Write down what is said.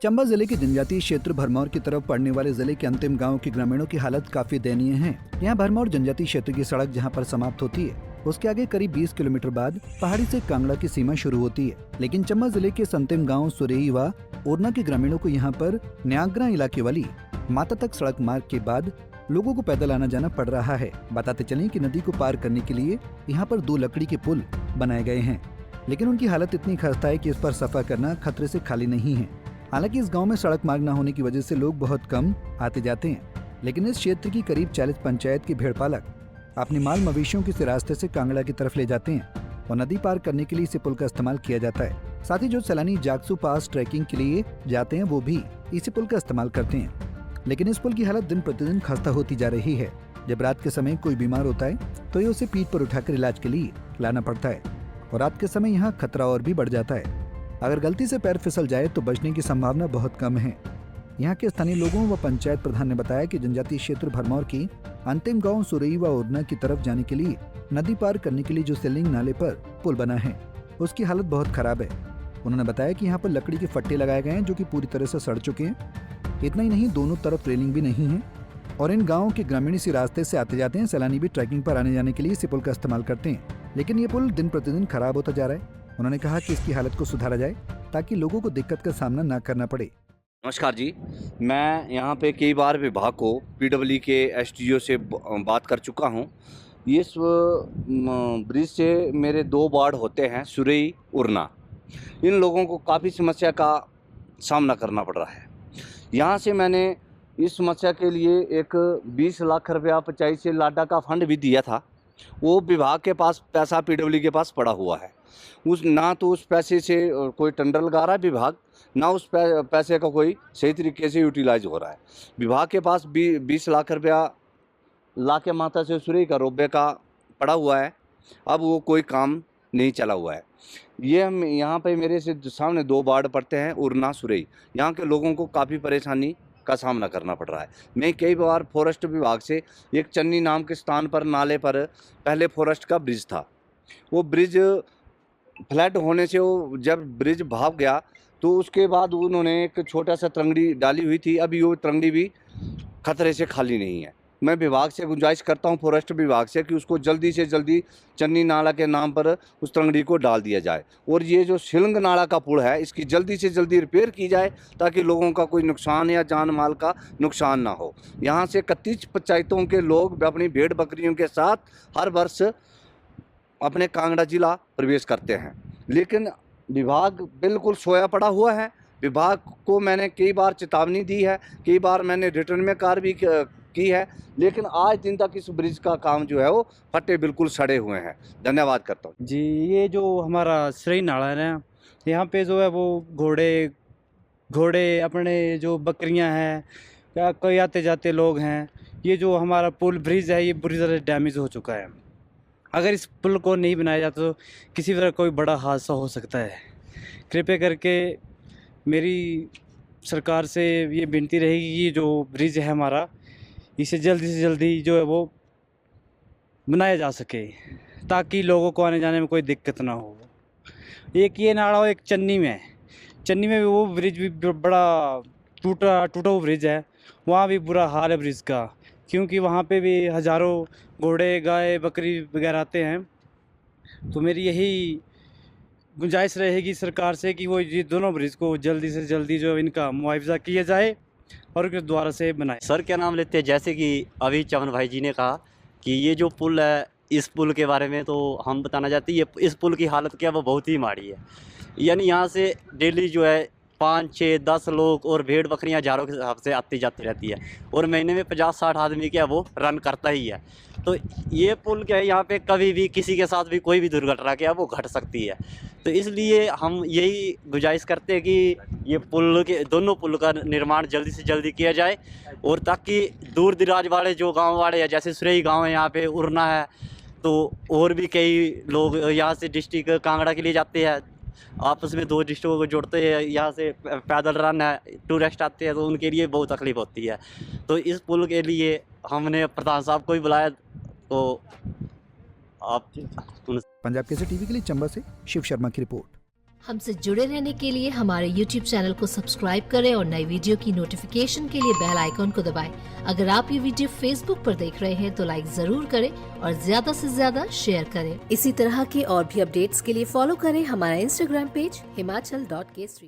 चंबा जिले के जनजातीय क्षेत्र भरमौर की तरफ पड़ने वाले जिले के अंतिम गांव के ग्रामीणों की हालत काफी दयनीय है। यहाँ भरमौर जनजातीय क्षेत्र की सड़क जहाँ पर समाप्त होती है, उसके आगे करीब 20 किलोमीटर बाद पहाड़ी से कांगड़ा की सीमा शुरू होती है। लेकिन चंबा जिले के अंतिम गांव सुरेई व ओरना के ग्रामीणों को यहाँ पर न्याग्रा इलाके वाली माता तक सड़क मार्ग के बाद लोगों को पैदल आना जाना पड़ रहा है। बताते चलें कि नदी को पार करने के लिए यहाँ पर 2 लकड़ी के पुल बनाए गए हैं, लेकिन उनकी हालत इतनी खस्ता है कि इस पर सफर करना खतरे से खाली नहीं है। हालांकि इस गांव में सड़क मार्ग न होने की वजह से लोग बहुत कम आते जाते हैं, लेकिन इस क्षेत्र की करीब 40 पंचायत के भेड़ पालक अपने माल मवेशियों के इस रास्ते से कांगड़ा की तरफ ले जाते हैं और नदी पार करने के लिए इसी पुल का इस्तेमाल किया जाता है। साथ ही जो सैलानी जागसू पास ट्रैकिंग के लिए जाते हैं वो भी इसी पुल का इस्तेमाल करते हैं। लेकिन इस पुल की हालत दिन प्रतिदिन खस्ता होती जा रही है। जब रात के समय कोई बीमार होता है तो ये उसे पीठ पर उठाकर इलाज के लिए लाना पड़ता है और रात के समय यहाँ खतरा और भी बढ़ जाता है। अगर गलती से पैर फिसल जाए तो बचने की संभावना बहुत कम है। यहाँ के स्थानीय लोगों व पंचायत प्रधान ने बताया कि जनजातीय क्षेत्र भरमौर की अंतिम गांव सुरई व ओरना की तरफ जाने के लिए नदी पार करने के लिए जो सेलिंग नाले पर पुल बना है उसकी हालत बहुत खराब है। उन्होंने बताया कि यहाँ पर लकड़ी के फट्टे लगाए गए हैं जो कि पूरी तरह से सड़ चुके हैं। इतना ही नहीं, दोनों तरफ रेलिंग भी नहीं है और इन गाँव के ग्रामीण इसी रास्ते से आते जाते हैं। सैलानी भी ट्रैकिंग पर आने जाने के लिए इसी पुल का इस्तेमाल करते हैं, लेकिन ये पुल दिन प्रतिदिन खराब होता जा रहा है। उन्होंने कहा कि इसकी हालत को सुधारा जाए ताकि लोगों को दिक्कत का सामना न करना पड़े। नमस्कार जी, मैं यहाँ पे कई बार विभाग को पीडब्ल्यू के एसडीओ से बात कर चुका हूँ। इस ब्रिज से मेरे 2 वार्ड होते हैं, सुरई उरना। इन लोगों को काफ़ी समस्या का सामना करना पड़ रहा है। यहाँ से मैंने इस समस्या के लिए एक 20 लाख रुपया पंचायत से लाडा का फंड भी दिया था। वो विभाग के पास पैसा पीडब्ल्यू के पास पड़ा हुआ है। ना तो उस पैसे से कोई टेंडर लगा रहा है विभाग, ना उस पैसे का कोई सही तरीके से यूटिलाइज हो रहा है। विभाग के पास 20 लाख रुपया लाके माता से सुरई का रोबे का पड़ा हुआ है। अब वो कोई काम नहीं चला हुआ है। ये हम यहाँ पे मेरे से सामने 2 वार्ड पड़ते हैं, उरना सुरई। यहाँ के लोगों को काफ़ी परेशानी का सामना करना पड़ रहा है। मैं कई बार फॉरेस्ट विभाग से एक चन्नी नाम के स्थान पर नाले पर पहले फॉरेस्ट का ब्रिज था। वो ब्रिज फ्लड होने से वो जब ब्रिज भाग गया तो उसके बाद उन्होंने एक छोटा सा तरंगड़ी डाली हुई थी। अभी वो तरंगड़ी भी खतरे से खाली नहीं है। मैं विभाग से गुंजाइश करता हूं, फॉरेस्ट विभाग से, कि उसको जल्दी से जल्दी चन्नी नाला के नाम पर उस तरंगड़ी को डाल दिया जाए और ये जो शिलंग नाला का पुल है इसकी जल्दी से जल्दी रिपेयर की जाए ताकि लोगों का कोई नुकसान या जान माल का नुकसान ना हो। यहाँ से 31 पंचायतों के लोग अपनी भेड़ बकरियों के साथ हर वर्ष अपने कांगड़ा जिला प्रवेश करते हैं, लेकिन विभाग बिल्कुल सोया पड़ा हुआ है। विभाग को मैंने कई बार चेतावनी दी है, कई बार मैंने रिटर्न में कार्य भी की है, लेकिन आज दिन तक इस ब्रिज का काम जो है वो फटे बिल्कुल सड़े हुए हैं। धन्यवाद करता हूँ जी। ये जो हमारा सुरई नाला है ना, यहाँ पे जो है वो घोड़े अपने जो बकरियाँ हैं या कोई आते जाते लोग हैं, ये जो हमारा पुल ब्रिज है ये बुरी तरह डैमेज हो चुका है। अगर इस पुल को नहीं बनाया जाता तो किसी तरह कोई बड़ा हादसा हो सकता है। कृपया करके मेरी सरकार से ये विनती रहेगी कि जो ब्रिज है हमारा, इसे जल्दी से जल्दी जो है वो बनाया जा सके ताकि लोगों को आने जाने में कोई दिक्कत ना हो। एक ये नाला हो, एक चन्नी में भी वो ब्रिज भी बड़ा टूटा हुआ ब्रिज है। वहाँ भी बुरा हाल है ब्रिज का, क्योंकि वहाँ पे भी हज़ारों घोड़े गाय बकरी वगैरह आते हैं। तो मेरी यही गुंजाइश रहेगी सरकार से कि वो ये दोनों ब्रिज को जल्दी से जल्दी जो इनका मुआवजा किया जाए और उनके द्वारा से बनाए। सर क्या नाम लेते हैं, जैसे कि अभी चमन भाई जी ने कहा कि ये जो पुल है, इस पुल के बारे में तो हम बताना चाहते हैं। ये इस पुल की हालत क्या वो बहुत ही माड़ी है। यानी यहाँ से डेली जो है 5, 6, 10 लोग और भेड़ बकरियाँ हज़ारों के हिसाब से आती जाती रहती है और महीने में 50-60 आदमी क्या वो रन करता ही है। तो ये पुल क्या है, यहाँ पे कभी भी किसी के साथ भी कोई भी दुर्घटना क्या वो घट सकती है। तो इसलिए हम यही गुजारिश करते हैं कि ये पुल के दोनों पुल का निर्माण जल्दी से जल्दी किया जाए और ताकि दूर दराज वाले जो गाँव वाले हैं, जैसे सुरई गाँव है, यहाँ पे उरना है, तो और भी कई लोग यहाँ से डिस्ट्रिक्ट कांगड़ा के लिए जाते हैं। आपस में 2 डिस्ट्रिक्टों को जोड़ते हैं। यहाँ से पैदल रन है, टूरिस्ट आते हैं तो उनके लिए बहुत तकलीफ होती है। तो इस पुल के लिए हमने प्रधान साहब को ही बुलाया। तो आप पंजाब केसरी टीवी के लिए चंबा से शिव शर्मा की रिपोर्ट। हमसे जुड़े रहने के लिए हमारे YouTube चैनल को सब्सक्राइब करें और नई वीडियो की नोटिफिकेशन के लिए बेल आइकॉन को दबाएं। अगर आप ये वीडियो Facebook पर देख रहे हैं तो लाइक जरूर करें और ज्यादा से ज्यादा शेयर करें। इसी तरह के और भी अपडेट्स के लिए फॉलो करें हमारा Instagram पेज himachal.k3।